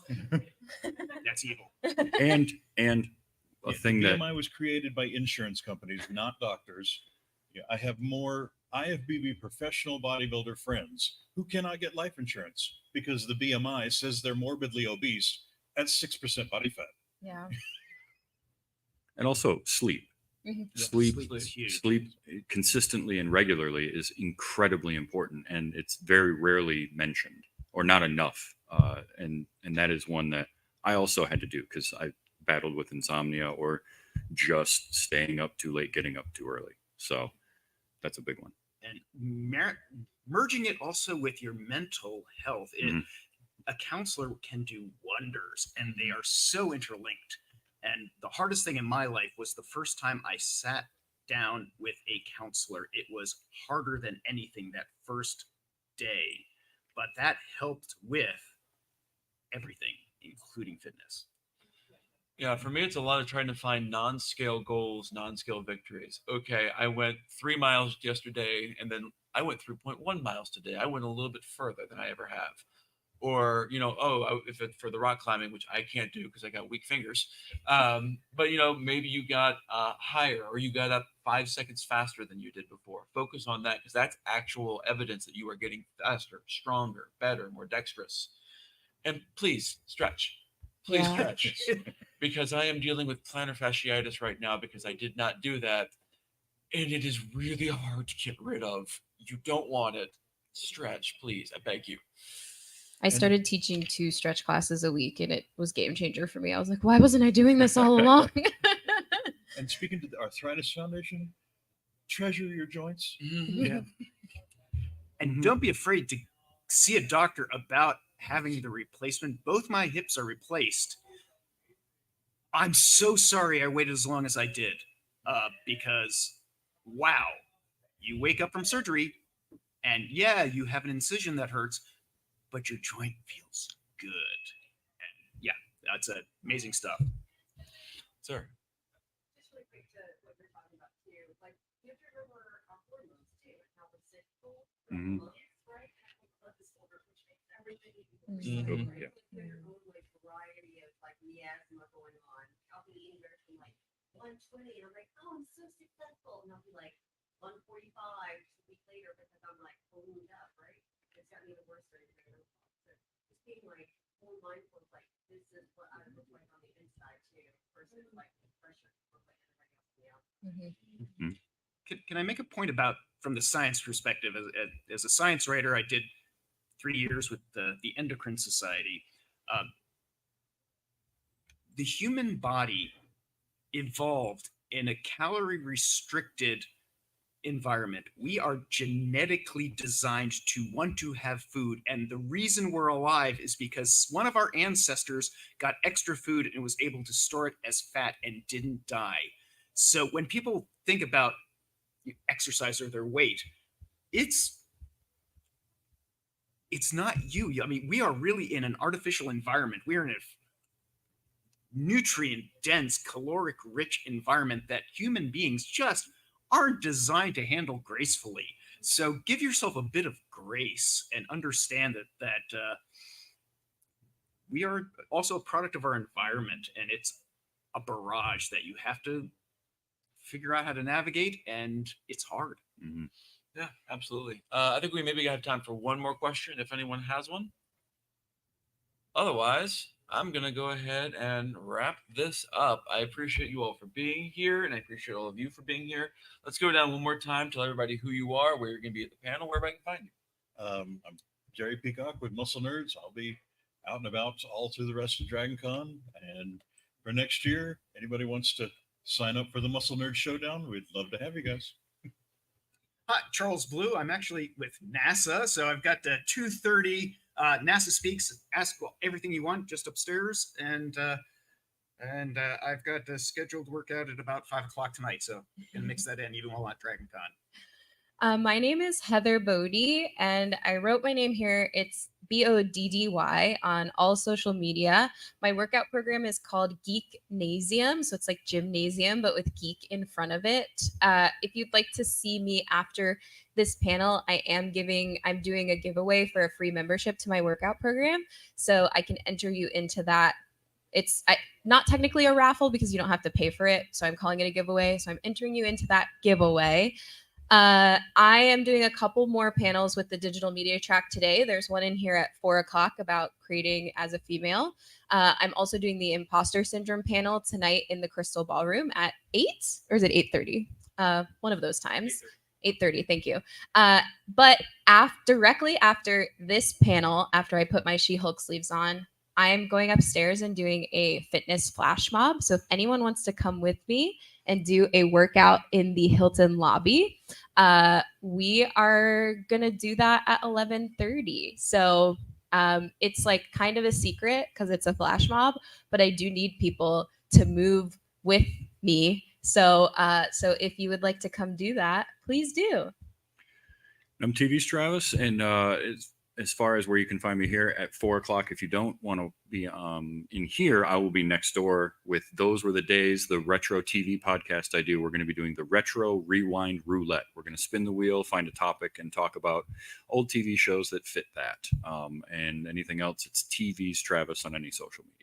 That's evil. And a Yeah, thing the that BMI was created by insurance companies, not doctors. Yeah, I have more IFBB professional bodybuilder friends who cannot get life insurance because the BMI says they're morbidly obese at 6% body fat. Yeah. and also sleep. Mhm. Yeah, Sleep, sleep's huge. sleep consistently and regularly is incredibly important, and it's very rarely mentioned or not enough. And that is one that I also had to do because I battled with insomnia or just staying up too late, getting up too early. So that's a big one. And merging it also with your mental health. A counselor can do wonders, and they are so interlinked. And the hardest thing in my life was the first time I sat down with a counselor. It was harder than anything that first day, but that helped with everything, including fitness. Yeah, for me, it's a lot of trying to find non-scale goals, non-scale victories. Okay, I went 3 miles yesterday, and then I went 3.1 miles today. I went a little bit further than I ever have. Or, if it's for the rock climbing, which I can't do because I got weak fingers. But, maybe you got higher or you got up 5 seconds faster than you did before. Focus on that because that's actual evidence that you are getting faster, stronger, better, more dexterous. And please stretch. Please Yeah. stretch. Because I am dealing with plantar fasciitis right now because I did not do that. And it is really hard to get rid of. You don't want it. Stretch, please. I beg you. I started teaching 2 stretch classes a week and it was game changer for me. I was like, why wasn't I doing this all along? And speaking to the Arthritis Foundation, treasure your joints. Yeah. And Mhm. don't be afraid to see a doctor about having the replacement. Both my hips are replaced. I'm so sorry I waited as long as I did, because wow, you wake up from surgery and yeah, you have an incision that hurts, but your joint feels good. And yeah, that's amazing stuff. Sir. Just really quick to what you're talking about too, like you have to remember our hormones too and how we're cyclical, Mhm. right? Blood disorder, which makes everything Mhm. Yeah. their own like variety of like miasma going on. I'll be anywhere from like 120 and I'm like, oh, I'm so successful. And I'll be like 145 a week later because I'm like ballooned up, right? It's gotten even worse than anything. So just being like more mindful of like this is what I look like on the inside too, versus like the pressure of like everybody else on the outside. Can I make a point about from the science perspective? As a science writer, I did 3 years with the Endocrine Society. The human body evolved in a calorie restricted environment. We are genetically designed to want to have food. And the reason we're alive is because one of our ancestors got extra food and was able to store it as fat and didn't die. So when people think about exercise or their weight, it's not you. I mean, we are really in an artificial environment. We are in a nutrient dense, caloric rich environment that human beings just aren't designed to handle gracefully. So give yourself a bit of grace and understand that we are also a product of our environment, and it's a barrage that you have to figure out how to navigate, and it's hard. Mhm. Yeah, absolutely. I think we maybe have time for one more question if anyone has one. Otherwise, I'm going to go ahead and wrap this up. I appreciate you all for being here, and I appreciate all of you for being here. Let's go down one more time, tell everybody who you are, where you're going to be at the panel, where everybody can find you. I'm Jerry Peacock with Muscle Nerds. I'll be out and about all through the rest of Dragon Con. And for next year, anybody wants to sign up for the Muscle Nerd Showdown, we'd love to have you guys. Hi, Charles Blue. I'm actually with NASA, so I've got 2:30 NASA Speaks. Ask everything you want just upstairs, and I've got a scheduled workout at about 5 o'clock tonight. So gonna mix that in even while at Dragon Con. My name is Heather Bodie, and I wrote my name here. It's Boddy on all social media. My workout program is called Geeknasium, so it's like gymnasium, but with geek in front of it. If you'd like to see me after this panel, I'm doing a giveaway for a free membership to my workout program, so I can enter you into that. It's not technically a raffle because you don't have to pay for it, so I'm calling it a giveaway. So I'm entering you into that giveaway. I am doing a couple more panels with the digital media track today. There's one in here at 4 o'clock about creating as a female. I'm also doing the imposter syndrome panel tonight in the Crystal Ballroom at 8, or is it 8:30? One of those times. 8:30. Thank you. But directly after this panel, after I put my She-Hulk sleeves on, I'm going upstairs and doing a fitness flash mob. So if anyone wants to come with me and do a workout in the Hilton lobby, we are gonna do that at 11:30. So it's like kind of a secret because it's a flash mob, but I do need people to move with me. So if you would like to come do that, please do. I'm TV's Travis, and as far as where you can find me here at 4 o'clock, if you don't want to be in here, I will be next door with Those Were the Days, the retro TV podcast I do. We're going to be doing the Retro Rewind Roulette. We're going to spin the wheel, find a topic, and talk about old TV shows that fit that. And anything else, it's TV's Travis on any social media.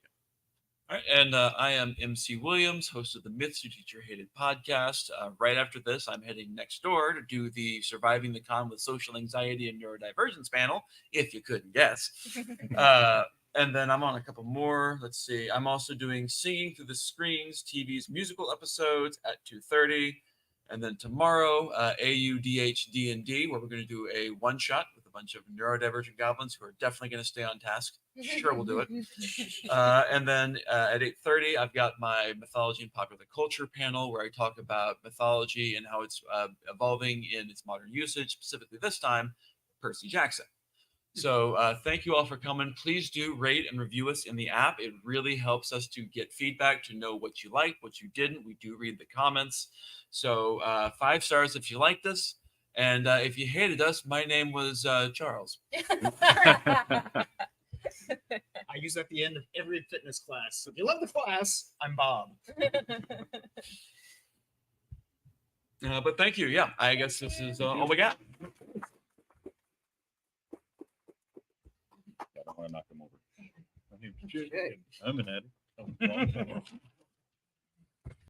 All right, and I am MC Williams, host of the Myths Your Teacher Hated podcast. Right after this, I'm heading next door to do the Surviving the Con with Social Anxiety and Neurodivergence panel, if you couldn't guess. And then I'm on a couple more. Let's see. I'm also doing Singing Through the Screens, TV's musical episodes at 2:30. And then tomorrow, AUDHD&D, where we're going to do a one-shot with a bunch of neurodivergent goblins who are definitely going to stay on task. Sure, we'll do it. And then at 8:30, I've got my mythology and popular culture panel where I talk about mythology and how it's evolving in its modern usage, specifically this time, Percy Jackson. So thank you all for coming. Please do rate and review us in the app. It really helps us to get feedback, to know what you liked, what you didn't. We do read the comments. So 5 stars if you liked us. And if you hated us, my name was Charles. I use that at the end of every fitness class. So if you love the class, I'm Bob. But thank you. Yeah, I guess this is all we got. I don't want to knock them over. I'm an addict.